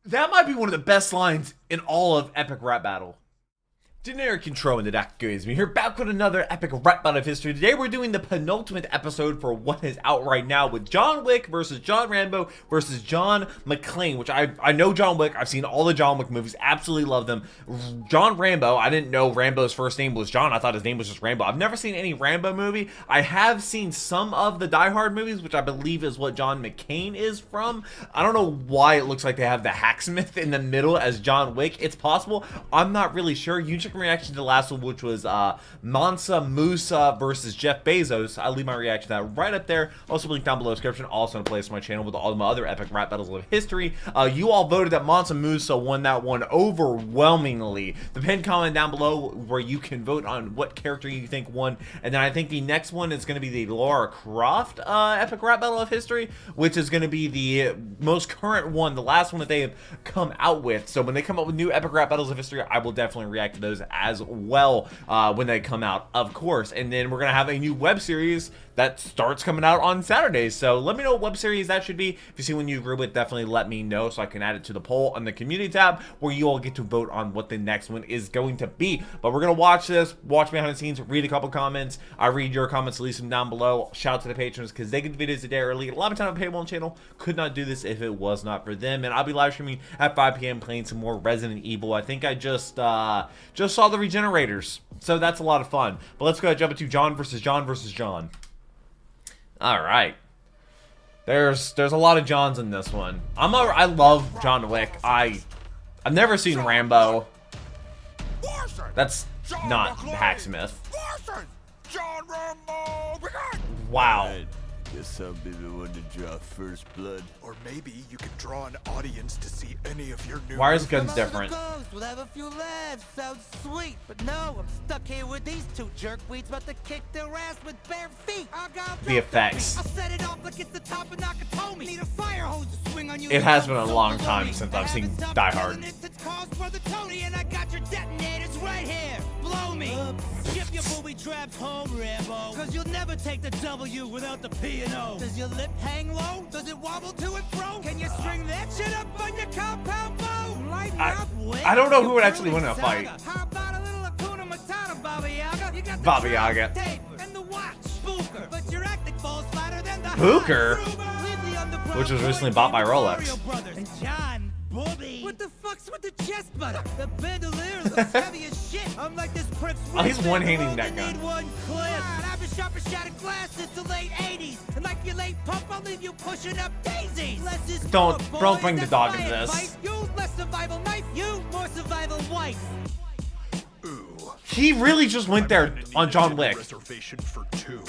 That might be one of the best lines in all of Epic Rap Battle. Generic intro into that goes. We're here back with another epic rap battle of history. Today we're doing the penultimate episode for what is out right now with John Wick versus John Rambo versus John McClane, which I know John Wick. I've seen all the John Wick movies. Absolutely love them. John Rambo, I didn't know Rambo's first name was John. I thought his name was just Rambo. I've never seen any Rambo movie. I have seen some of the Die Hard movies, which I believe is what John McClane is from. I don't know why it looks like they have the hacksmith in the middle as John Wick. It's possible. I'm not really sure. You check reaction to the last one, which was Mansa Musa versus Jeff Bezos. I'll leave my reaction to that right up there. Also link down below in the description. Also in a place on my channel with all of my other epic rap battles of history. You all voted that Mansa Musa won that one overwhelmingly. The pinned comment down below where you can vote on what character you think won. And then I think the next one is going to be the Lara Croft epic rap battle of history, which is going to be the most current one, the last one that they have come out with. So when they come up with new epic rap battles of history, I will definitely react to those as well when they come out, of course. And then we're gonna have a new web series that starts coming out on Saturdays. So let me know what web series that should be. If you see one you agree with, definitely let me know so I can add it to the poll on the community tab where you all get to vote on what the next one is going to be. But we're gonna watch this, watch behind the scenes, read a couple comments. I read your comments, leave them down below. Shout out to the patrons because they get the videos a day early. A lot of time on the paywall channel. Could not do this if it was not for them. And I'll be live streaming at 5 p.m. playing some more Resident Evil. I think I just saw the Regenerators, so that's a lot of fun. But let's go ahead and jump into John versus John versus John. All right, there's a lot of Johns in this one. I love John Wick. I've never seen Rambo. That's not Hacksmith. Wow. Guess I'll be the one to draw first blood. Or maybe you could draw an audience to see any of your new... Why are his guns different? We'll have a few laughs. Sounds sweet. But no, I'm stuck here with these two jerkweeds about to kick their ass with bare feet. The effects. I'll set it off like it's the top of Nakatomi. Need a fire hose to swing on you. It has been a long time since I've seen Die Hard. And I got your detonators right here. Blow me. Ship your booby traps home, Rambo. Cause you'll never take the W without the P&O. Does your lip hang low? Does it wobble to and fro? Can you string that shit up on your compound bow? I don't know who would actually win a fight. How about a little Hakuna Matata, Baba Yaga? You got the Baba Yaga. And the watch, Booker. But your acting falls flatter than the Booker? Which was recently bought by Rolex. And John Bobby. What the fuck's with the chest butter? The bandolier looks heavy as shit. I'm like this prick's Oh, he's one-handing that gun. One clip. I've been sharper shattered glass since the late 80s. And like your late pump, I'll leave you pushing up daisies. Don't bring the dog into this. You less survival knife, you more survival wife. Ooh. He really just went there on John Wick. Reservation for two.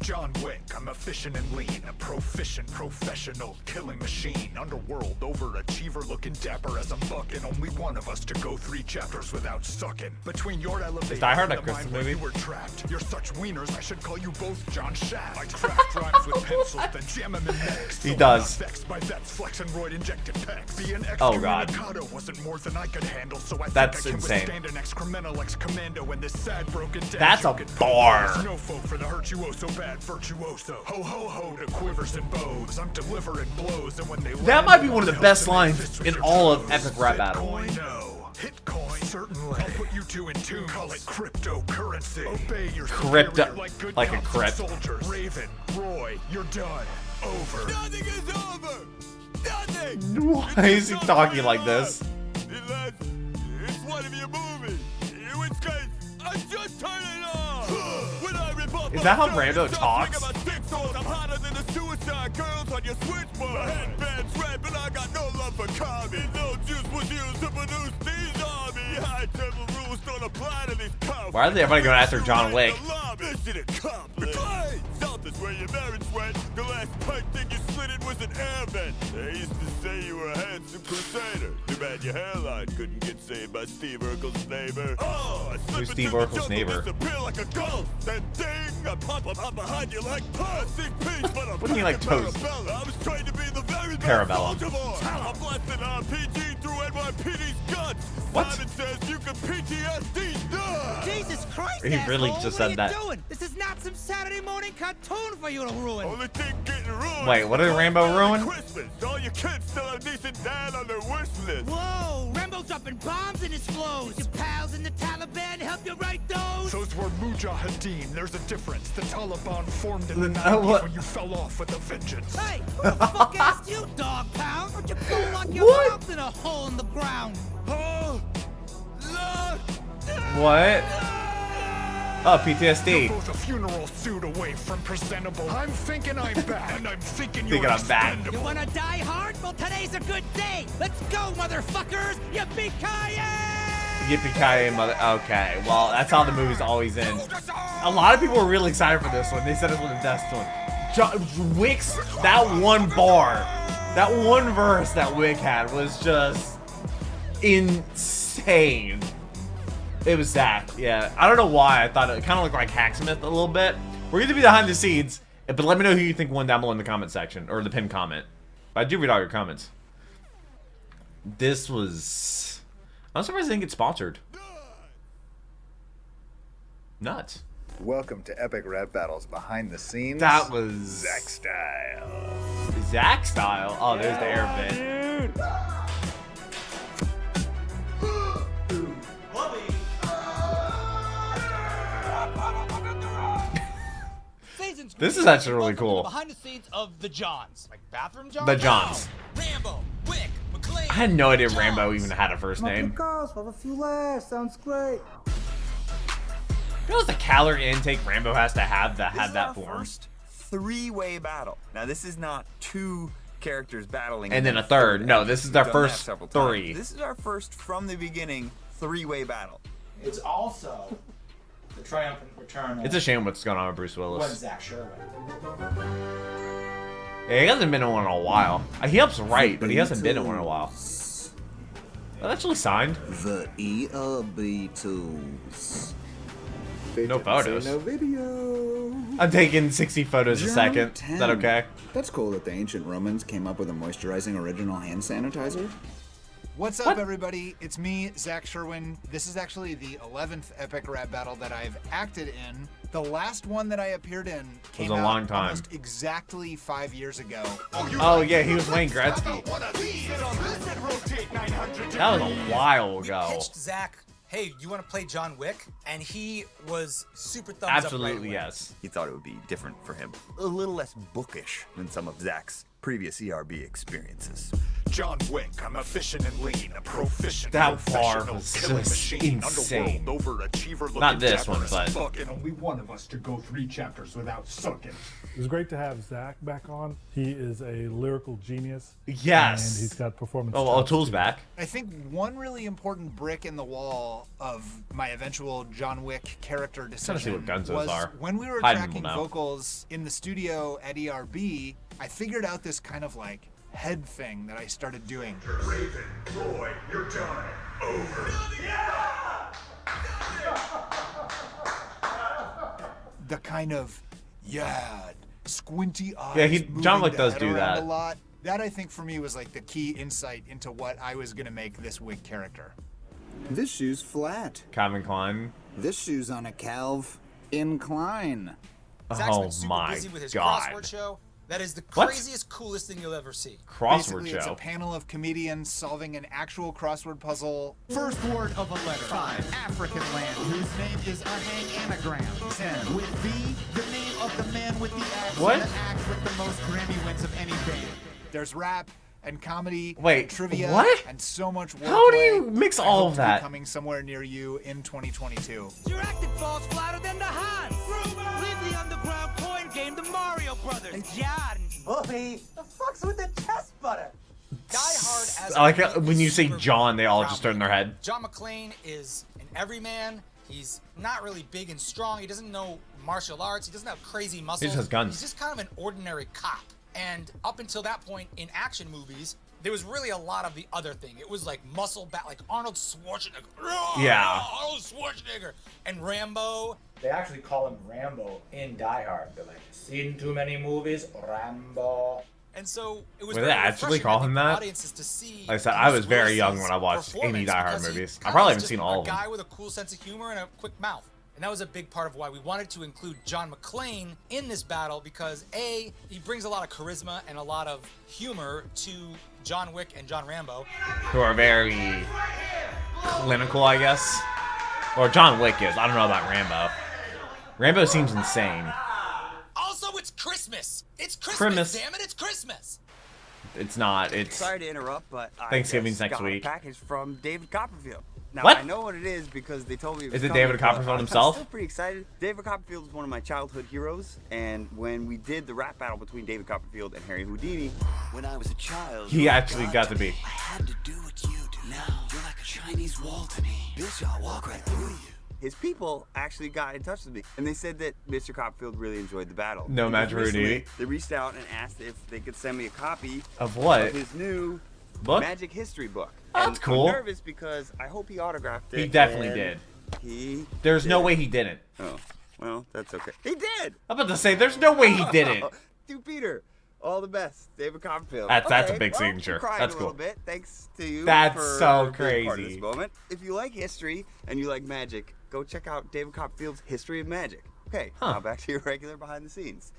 John Wick, I'm efficient and lean, a proficient professional killing machine. Underworld overachiever looking dapper as a buck, and only one of us to go 3 chapters without sucking. Between your elevator Die Hard and a the Christmas mind where movie? you were trapped. You're such wieners, I should call you both John Shaft. I craft rhymes with pencils, then jam them in necks. He So does. I'm not vexed by Vets, Flex, and Roid injected pecs. Being Oh, God. excommunicado wasn't more than I could handle, so I That's think I insane. can withstand an excremental ex-commando and this sad broken dad. That's a joke and bar. There's no folk for the virtuoso bad virtuoso. Ho ho ho to quivers and bows. I'm delivering blows, and when they That might be one of the best lines in all of Epic Rap Battle. Bitcoin, no. Hitcoin, certainly. I'll put you two in tune. Call it cryptocurrency. Obey your Crypto- superior like good like a cops and crypt. soldiers. Raven, Roy, you're done. Over. Nothing is over! Nothing! Why is he talking like this? It's one of your movies. In which case, I just turn it on. When I rip off Is that how my Rambo shirt, talks? stop swinging my dick swords. I'm hotter than the suicide girls on your switchboard. My headband's red, but I got no love for comedy. No juice was used to produce these armies. High temple rules don't apply to these cops. Why are they everybody going after John Wick? Mission accomplished. South is where your marriage went. The last pipe thing you slid in was an air vent. They used to say you were a handsome crusader. Too bad your hairline couldn't get saved by Steve Urkel's neighbor. Oh, I slip Who's Steve into the Urkel's jungle, neighbor? disappear like a ghost. Then ding, I pop up out behind you like I seek peace, but I'm What do you mean, like toast? I was trained to be the very best Parabellum. Baltimore. I'm blasting RPG through NYPD's guts. What? Simon says you can PTSD. Jesus Christ, He really asshole, just what said are that. you doing? This is not some Saturday morning cartoon for you to ruin. Only thing getting ruined. Wait, what did Rambo ruin? Christmas. All your kids still have decent dad on their wish list. Whoa, Rambo dropping bombs in his flows. Your pals in the Taliban help you write those. Those were Mujahideen. There's a difference. The Taliban formed in the What? 90s when you fell off with a vengeance. Hey, who the fuck asked you, dog pound? Or you go lock your What? mouth in a hole in the ground? Oh, Lord. What? Oh, You're PTSD. both a funeral suit away from presentable. I'm thinking I'm back, and I'm thinking Thinking you're I'm back. expendable. You wanna die hard? Well, today's a good day. Let's go, motherfuckers! Yippee-ki-yay! Yippee-ki-yay, mother. Okay, well, that's how the movie's always ends. A lot of people were really excited for this one. They said it was the best one. Wick's, that one bar, that one verse that Wick had was just insane. It was Zach, yeah. I don't know why. I thought it kind of looked like Hacksmith a little bit. We're going to be behind the scenes, but let me know who you think won down below in the comment section, or the pinned comment. But I do read all your comments. This was... I'm surprised it didn't get sponsored. Nuts. Welcome to Epic Rap Battles behind the scenes. That was... Zach style. Zach style? Oh, there's the air bit. This is actually really cool. Behind the scenes of the Johns, like bathroom Johns. The Johns. Rambo, Wick, McClane. I had no idea Rambo even had a first name. Have a few laughs. Sounds great. You know what's the calorie intake Rambo has to have that had that form? First three-way battle. Now this is not two characters battling And then a third. No, this is our We've done that first several three. times. This is our first from the beginning three-way battle. It's also the triumphant return of It's a shame what's going on with Bruce one Willis. Zach Sherwin. Yeah, he hasn't been in one in a while. He helps write, but he hasn't been in one in a while. Oh, that's actually signed. The ERBH. No photos. No video. I'm taking 60 photos a second. Is that okay? That's cool that the ancient Romans came up with a moisturizing original hand sanitizer. What's What? up, everybody? It's me, Zach Sherwin. This is actually the 11th epic rap battle that I've acted in. The last one that I appeared in came a out long time. almost exactly 5 years ago. Oh, yeah, he was Wayne Gretzky. That was a while ago. Pitched Zach, hey, you want to play John Wick? And he was super thumbs up. Absolutely, right away. yes. He thought it would be different for him. A little less bookish than some of Zach's previous ERB experiences. John Wick, I'm efficient and lean, a proficient, That bar professional was killing just machine, insane. underworld overachiever looking Not this dapper one, as a but- fuck, and only one of us to go 3 chapters without sucking. It was great to have Zach back on. He is a lyrical genius. Yes. And he's got performance. Oh, chops, O'Toole's too. back. I think one really important brick in the wall of my eventual John Wick character trying to decision see what guns those was are. when we were Hiding tracking them now. vocals in the studio at ERB, I figured out this kind of like head thing that I started doing. Raven, Roy, you're done. Over. The kind of squinty eyes. Yeah, John moving Wick the does head do around that. a lot. That I think for me was like the key insight into what I was gonna make this Wick character. This shoe's flat. Calvin Klein. This shoe's on a Calv incline. Zach's Oh been super my busy with his God. crossword show. That is the What? craziest, coolest thing you'll ever see. Crossword Basically, it's show. a panel of comedians solving an actual crossword puzzle. First word of a letter. 5. African land, whose name is a hang anagram. 10. With B, the name of the man with the axe. What? The axe with the most Grammy wins of any band. There's rap and comedy Wait, and trivia what? and so much wordplay. How do you mix I all hope of to be that? coming somewhere near you in 2022. Your acting falls flatter than the Hans. Leave the underground coin game to Mario Brothers. And John. Bully, the fuck's with the chest butter? Die Hard as I like a how when you say super John, they all just groundbreaker. turn their head. John McClane is an everyman. He's not really big and strong. He doesn't know martial arts. He doesn't have crazy muscles. He just has guns. He's just kind of an ordinary cop. And up until that point in action movies, there was really a lot of the other thing. It was like muscle back, like Arnold Schwarzenegger. Yeah. Arnold Schwarzenegger. And Rambo. They actually call him Rambo in Die Hard. They're like, seen too many movies, Rambo. And so it was Would they very actually refreshing, call I think, him for that? audiences to see Like I said, I was Bruce very young Willis's when I watched any performance Die Hard because he movies. I kinda probably was haven't just seen all of a guy them. with a cool sense of humor and a quick mouth. And that was a big part of why we wanted to include John McClane in this battle because A, he brings a lot of charisma and a lot of humor to John Wick and John Rambo. Who are very clinical, I guess. Or John Wick is. I don't know about Rambo. Rambo seems insane. Also, it's Christmas. It's Christmas, damn it, it's Christmas. It's not. It's sorry to interrupt, but Thanksgiving's I next got week. a package from David Copperfield. Now, What? I know what it is because they told me it was Is it coming, David Copperfield but himself? I'm still pretty excited. David Copperfield is one of my childhood heroes, and when we did the rap battle between David Copperfield and Harry Houdini, when I was a child, he actually got to be. I had to do what you do. Now you're like a Chinese wall to me. Bitch, I'll walk right through you. his people actually got in touch with me, and they said that Mr. Copperfield really enjoyed the battle. No And match for recently, Houdini. They reached out and asked if they could send me a copy Of what? Of his new book? Magic History book. Oh, And that's cool. I'm nervous because I hope he autographed it. He definitely and did. There's no way he didn't. Oh, well, that's okay. He did. I'm about to say, there's no way he didn't. Dude, Peter, all the best, David Copperfield. That's a big well, signature. I'm crying That's a cool. little bit. Thanks to you. That's for so being part of crazy. this moment. If you like history and you like magic, go check out David Copperfield's History of Magic. Okay, now back to your regular behind the scenes.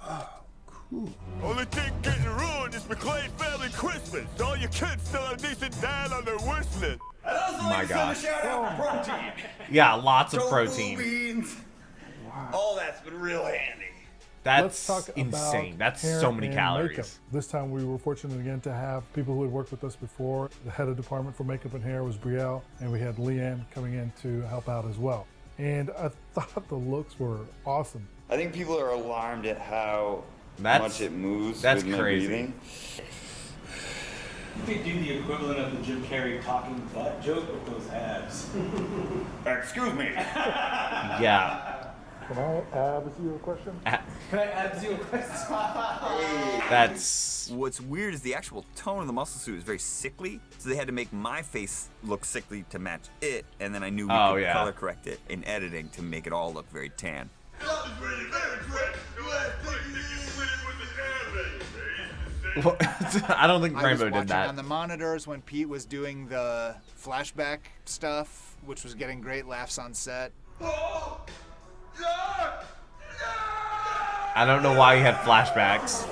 Oh, cool. Only thing getting ruined is McClane family Christmas. All your kids still have decent dad on their wish list. Oh my gosh. Protein. Yeah, lots of Tofu, protein. beans. All that's been real handy. That's Let's talk insane. about That's hair so many and calories. makeup. This time we were fortunate again to have people who had worked with us before. The head of department for makeup and hair was Brielle, and we had Leanne coming in to help out as well. And I thought the looks were awesome. I think people are alarmed at how That's- much it moves that's with my crazy. breathing. You could do the equivalent of the Jim Carrey talking butt joke with those abs. Excuse me. Yeah. Can I abs you a question? Can I abs you a question? That's... What's weird is the actual tone of the muscle suit is very sickly, so they had to make my face look sickly to match it, and then I knew we Oh, could yeah. color correct it in editing to make it all look very tan. I don't think I was Rambo watching did that. on the monitors when Pete was doing the flashback stuff, which was getting great laughs on set. I don't know why he had flashbacks.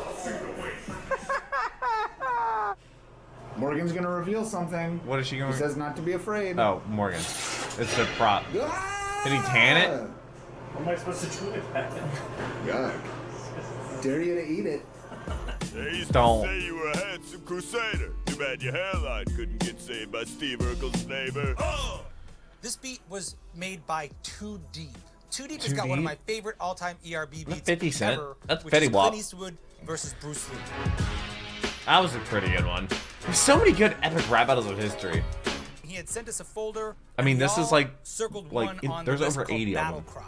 Morgan's gonna reveal something. What is she going He to... says not to be afraid. Oh, Morgan. It's a prop. Did he tan it? What am I supposed to do with that? Yuck. Dare you to eat it. They used Don't. to say you were a handsome crusader. Too bad your hairline couldn't get saved by Steve Urkel's neighbor. This beat was made by Too Deep. Too Deep has Too got one of Deep? my favorite all-time ERB beats 50 Cent? ever, That's which Fetty is Wap. Clint Eastwood versus Bruce Lee. That was a pretty good one. There's so many good epic rap battles of history. He had sent us a folder. I mean, and we this is all like circled like one in- on there's the list over called 80 of Battle them. Cry.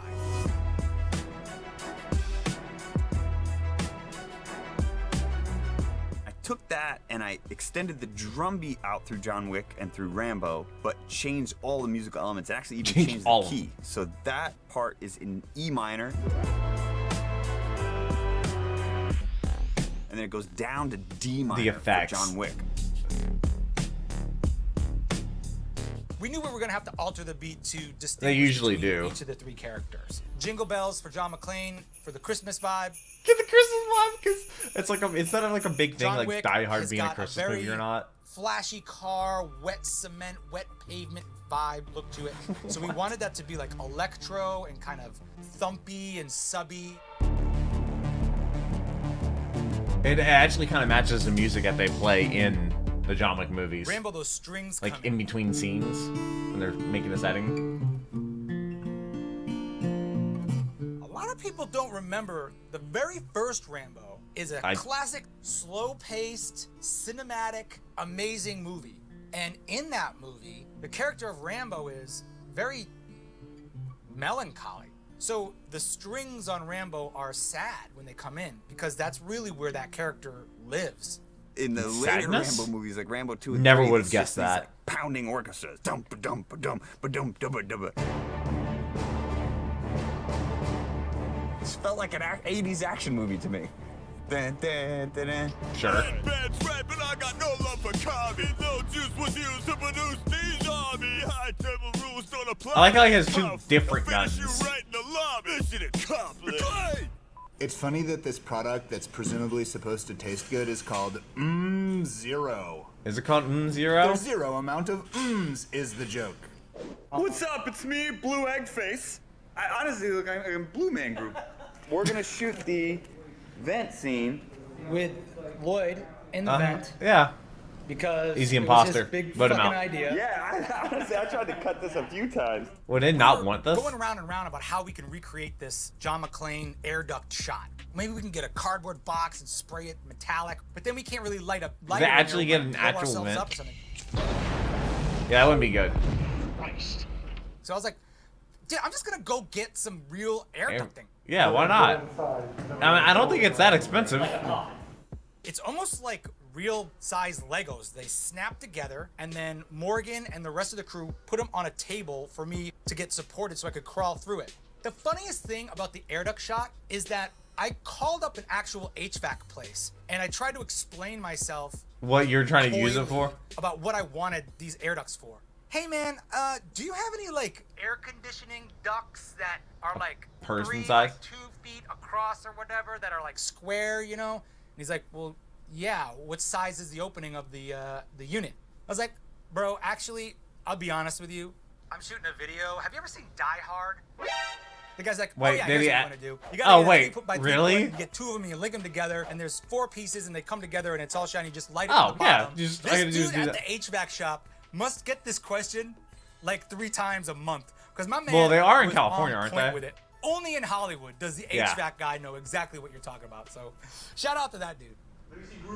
I took that and I extended the drum beat out through John Wick and through Rambo, but changed all the musical elements and actually even Changed changed all the of them. key. So that part is in E minor. And then it goes down to D minor for effects. John Wick. We knew we were going to have to alter the beat to distinguish They usually between do. each of the three characters. Jingle Bells for John McClane for the Christmas vibe. Get the Christmas vibe, because it's like instead of like a big thing John like Wick Die Hard has being a got Christmas very movie or not. Flashy car, wet cement, wet pavement vibe look to it. So we wanted that to be like electro and kind of thumpy and subby. It actually kind of matches the music that they play in the John Wick movies. Rambo, those strings Like come in between scenes when they're making a setting. A lot of people don't remember the very first Rambo is a classic, slow-paced, cinematic, amazing movie. And in that movie, the character of Rambo is very melancholy. So the strings on Rambo are sad when they come in because that's really where that character lives. In the later Sadness? Rambo movies, like Rambo 2 and Never 3, would have it's guessed just these, that. like, pounding orchestras. Dum ba dum ba dum ba dum dubba dubba. This felt like an 80s action movie to me. Dun, dun, dun, dun. Sure. Bad rap, but I got no love for comedy. No juice was used to produce these army. High table rules don't apply. I like how he has two different guns. It's funny that this product that's presumably supposed to taste good is called Zero. Is it called Zero? The zero amount of is the joke. What's up? It's me, Blue Egg Face. I honestly look like a Blue Man Group. We're gonna shoot the vent scene with Lloyd in the vent. Yeah. Because Easy it was imposter. his big Vote him fucking out. idea. Yeah, honestly, I tried to cut this a few times. Would they not want this? Going round and round about how we can recreate this John McClane air duct shot. Maybe we can get a cardboard box and spray it metallic, but then we can't really light up. They actually get an actual vent? Yeah, that wouldn't be good. So I was like, dude, I'm just gonna go get some real air ducting. Yeah, why not? I mean, I don't think it's that expensive. It's almost like real size Legos. They snap together, and then Morgan and the rest of the crew put them on a table for me to get supported so I could crawl through it. The funniest thing about the air duct shot is that I called up an actual HVAC place, and I tried to explain myself What you're trying to use it for? about what I wanted these air ducts for. Hey man, do you have any like air conditioning ducts that are like Person size? like 2 feet across or whatever that are like square, you know? And he's like, well, yeah. What size is the opening of the unit? I was like, bro, actually, I'll be honest with you. I'm shooting a video. Have you ever seen Die Hard? The guy's like, wait, oh yeah, here's what you want to do. You oh gotta wait, 3x3 really? You get 2 of them and you link them together, and there's 4 pieces and they come together and it's all shiny. You just light it Oh, from the yeah, bottom. just- all This you gotta do is dude do at that. the HVAC shop must get this question like 3 times a month, because my man. Well, they are in was California, on aren't point they? With it. Only in Hollywood does the Yeah. HVAC guy know exactly what you're talking about. So, shout out to that dude.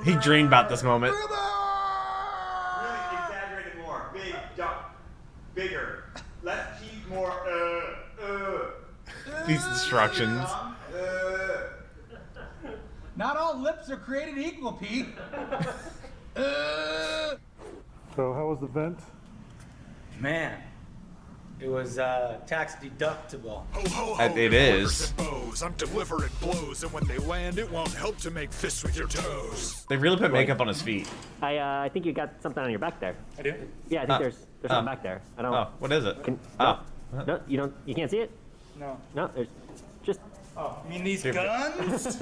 He dreamed about this moment. Really exaggerated more. Big, duck, bigger. Let's keep more, These instructions. Not all lips are created equal, Pete. So how was the vent? Man, it was tax deductible. Ho, ho, ho, It your is. quarters and bows. I'm delivering blows, and when they land, it won't help to make fists with your toes. They really put makeup on his feet. I think you got something on your back there. I do? Yeah, I think there's something back there. I don't. Oh, what is it? No, you don't. You can't see it. No. No, there's just. Oh, you mean these Different. guns?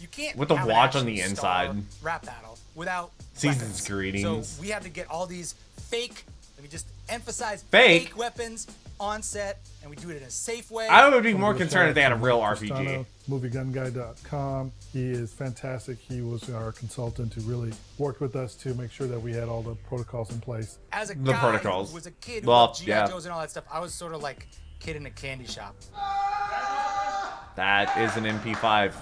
You can't With the have an watch on the action inside. star rap battle without Season's weapons. greetings. So we had to get all these fake. Let me just emphasize Fake? weapons on set, and we do it in a safe way. I would be more concerned if they had a real RPG. MovieGunGuy.com. He is fantastic. He was our consultant who really worked with us to make sure that we had all the protocols in place. As a The guy protocols. who was a kid who Well, loved G.I. yeah. Joes and all that stuff, I was sort of like kid in a candy shop. That is an MP5.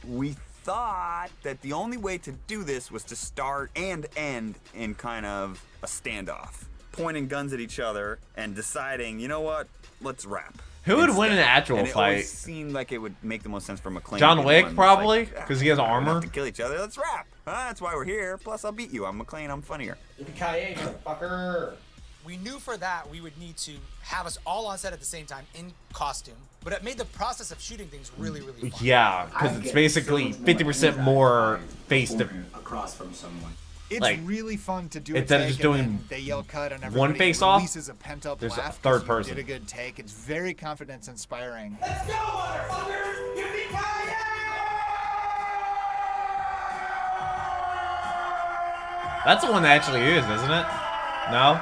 We thought that the only way to do this was to start and end in kind of a standoff, pointing guns at each other and deciding, you know what, let's rap. Who would win in an instead. actual And it fight? always seemed like it would make the most sense for McClane. John to be the Wick, one that's probably, like, 'cause he has we don't armor. have to kill each other. Let's rap. That's why we're here. Plus, I'll beat you. I'm McClane. I'm funnier. Yippee-ki-yay, motherfucker. We knew for that we would need to have us all on set at the same time in costume, but it made the process of shooting things really, really fun. Yeah, because it's basically 50% more face to across from someone. It's like, really fun to do a instead of take just and doing then they yell cut and one everybody face off, releases a pent-up there's a laugh 'cause third you person. did a good take. It's very confidence inspiring. Let's go, motherfuckers! Yippee-ki-yay! That's the one that actually is, isn't it? No?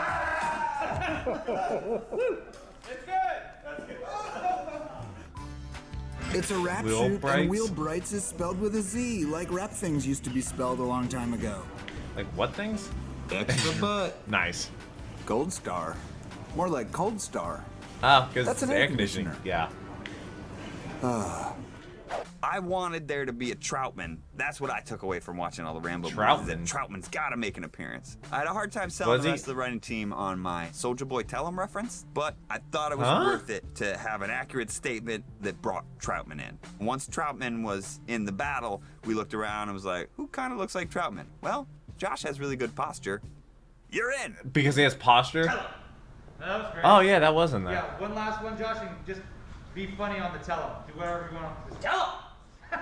It's a rap Wheel shoot, Brights? and Wheel Brights is spelled with a Z, like rap things used to be spelled a long time ago. Like what things? Extra butt. Nice. Gold Star. More like Cold Star. Oh, because That's it's an air air conditioning. Yeah. I wanted there to be a Troutman. That's what I took away from watching all the Rambo Troutman? movies. That Troutman's got to make an appearance. I had a hard time selling Was the he? rest of the writing team on my Soldier Boy Tell 'em reference, but I thought it was Huh? worth it to have an accurate statement that brought Troutman in. Once Troutman was in the battle, we looked around and was like, who kind of looks like Troutman? Well, Josh has really good posture. You're in. Because he has posture? That was great. Oh, yeah, that was in there. Yeah, one last one, Josh, and just be funny on the tell 'em. Do whatever you want. Just tell 'em.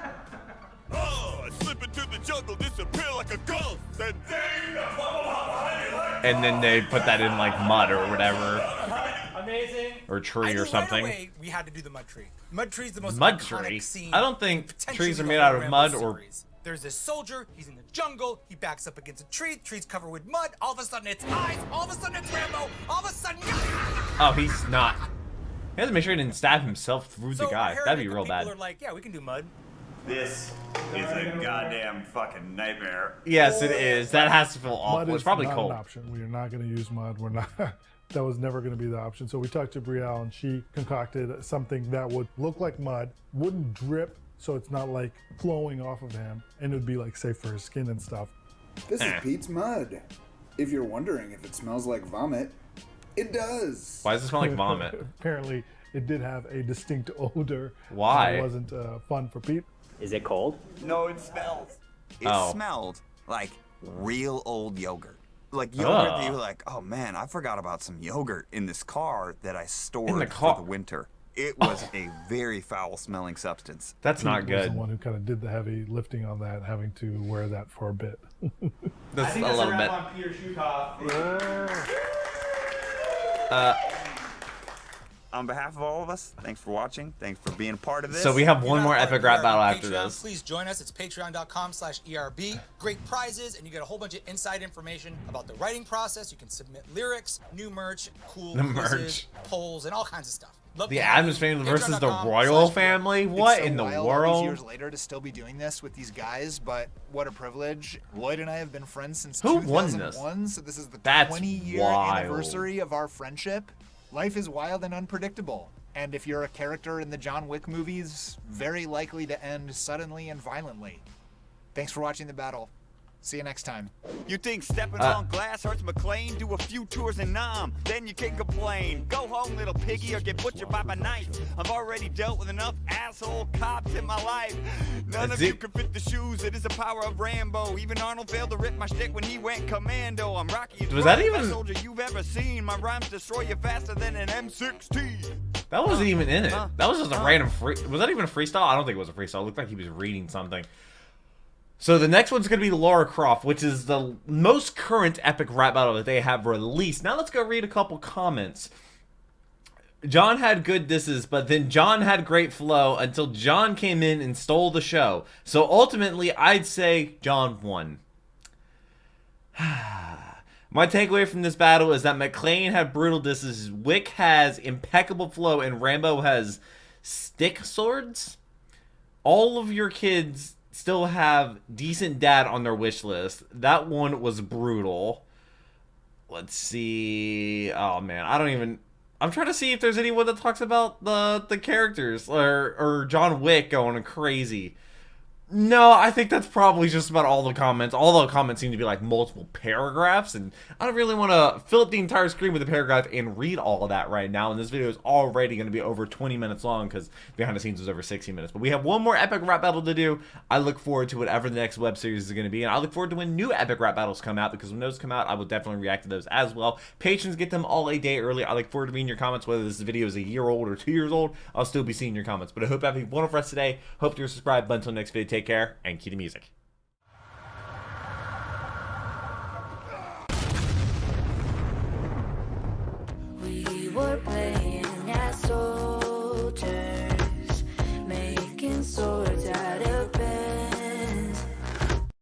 Oh, I slip into the jungle, disappear like a ghost, and ding, the bubble hop behind you like And then they put that in like mud or whatever. I made or tree or something. Right away we had to do the mud tree. Mud tree is the most Mud iconic tree? scene. I don't think trees are potentially made the out whole of Rambo mud or. series. There's this soldier, he's in the jungle, he backs up against a tree, tree's covered with mud, all of a sudden it's eyes, all of a sudden it's Rambo, all of a sudden... Oh, he's not. He has to make sure he didn't stab himself through the guy. That'd be real bad. People are like, yeah, we can do mud. This is a goddamn fucking nightmare. Yes, it is. That has to feel awful. Mud It's is probably not cold. an option. We are not going to use mud. We're not. That was never going to be the option. So we talked to Brielle, and she concocted something that would look like mud, wouldn't drip, so it's not like flowing off of him, and it would be like safe for his skin and stuff. This is Pete's mud. If you're wondering if it smells like vomit, it does. Why does it smell like vomit? Apparently, it did have a distinct odor. Why? It wasn't fun for Pete. Is it cold? No, it smells. It Oh. smelled like real old yogurt. Like yogurt that you were like, oh man, I forgot about some yogurt in this car that I stored for the winter. It was a very foul smelling substance. That's not Pete was good. the one who kind of did the heavy lifting on that, having to wear that for a bit. That's I think a that's little a bit. wrap on Peter Shukoff. On behalf of all of us, thanks for watching. Thanks for being a part of this. So we have If you're one not more part of epic the rap ERB battle after Patreon, this. Please join us. It's patreon.com/ERB. Great prizes, and you get a whole bunch of inside information about the writing process. You can submit lyrics, new merch, cool The quizzes, merch. polls, and all kinds of stuff. Love The to have Addams you. family versus the Patreon.com/ERB. royal family? What It's so in the wild all world? these years later to still be doing this with these guys, but what a privilege. Lloyd and I have been friends since Who won 2001, this? so this is the That's 20-year wild. anniversary of our friendship. Life is wild and unpredictable, and if you're a character in the John Wick movies, very likely to end suddenly and violently. Thanks for watching the battle. See you next time. You think stepping on glass hurts McClane? Do a few tours in Nam, then you can complain. Go home, little piggy, or get butchered by my knife. I've already dealt with enough asshole cops in my life. None of you can fit the shoes. It is the power of Rambo. Even Arnold failed to rip my shtick when he went commando. I'm Rocky. Was that the even- best soldier you've ever seen. My rhymes destroy you faster than an M16. That wasn't even in it. That was just a random free. Was that even a freestyle? I don't think it was a freestyle. It looked like he was reading something. So the next one's going to be Lara Croft, which is the most current epic rap battle that they have released. Now let's go read a couple comments. John had good disses, but then John had great flow until John came in and stole the show. So ultimately, I'd say John won. My takeaway from this battle is that McClane had brutal disses, Wick has impeccable flow, and Rambo has stick swords. All of your kids still have decent dad on their wish list. That one was brutal. Let's see. Oh man, I don't even. I'm trying to see if there's anyone that talks about the characters or John Wick going crazy. No, I think that's probably just about all the comments. All the comments seem to be like multiple paragraphs, and I don't really want to fill up the entire screen with a paragraph and read all of that right now. And this video is already going to be over 20 minutes long because behind the scenes was over 60 minutes. But we have one more epic rap battle to do. I look forward to whatever the next web series is going to be, and I look forward to when new epic rap battles come out, because when those come out, I will definitely react to those as well. Patrons get them all a day early. I look forward to reading your comments, whether this video is a year old or 2 years old. I'll still be seeing your comments. But I hope you have a wonderful rest today. Hope you're subscribed. But until next video, take care and cue the music.